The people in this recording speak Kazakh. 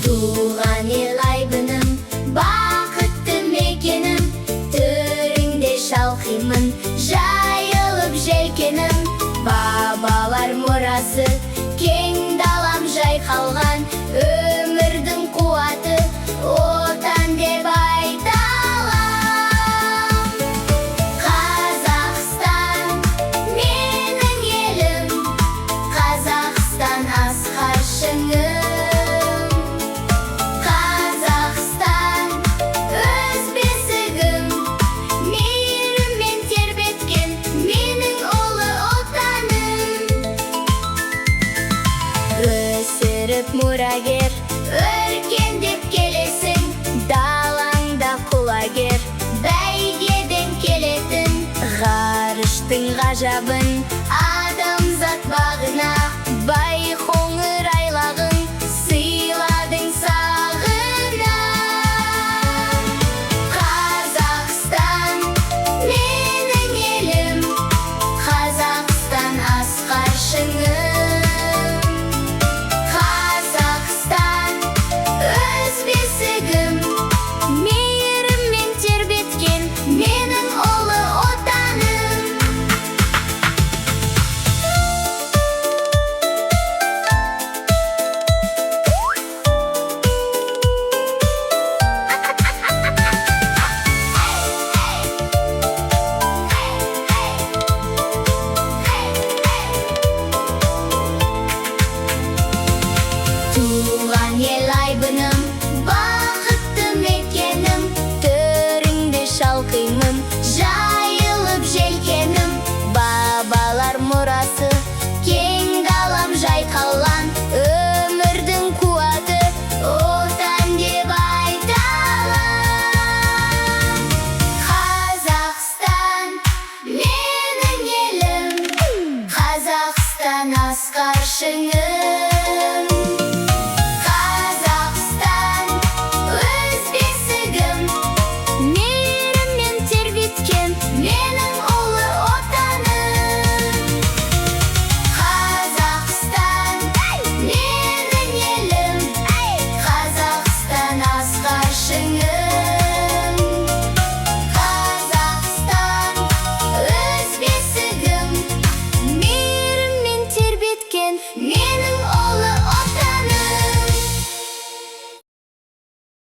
Туған ел айбыным, бақытты мекенім, төріңде шалқимын, жайылып желкенім. Бабалар мұрасы, кең далам жайқалған, өмірдің қуаты, отан деп айталам. Қазақстан менің елім, Қазақстан асқар шыңым. Қазақстан өз бесігім, мейіріммен тербеткен менің ұлы отаным. Өсіріп мұрагер, өркендеп келесің, далаңда құлагер, бәйгеден келетін. Ғарыштың ғажабын адамзат бағына, байқоңыр айлағын сыйладың сағына. Қазақстан менің елім, Қазақстан асқар шыңым. Қазақстан өз бесігім, мейіріммен тербеткен менің ұлы отаным. Туған ел айбыным, бақытты мекенім, төріңде шалқимын, жайылып желкенім. Бабалар мұрасы, кең далам жайқалған, өмірдің қуаты, отан деп айталам. Қазақстан менің елім, Қазақстан асқар шыңым. Қазақстан өз бесігім, мейіріммен тербеткен менің ұлы отаным. Қазақстан менің елім, Қазақстан асқар шыңым. Қазақстан өз бесігім, мейіріммен тербеткен менің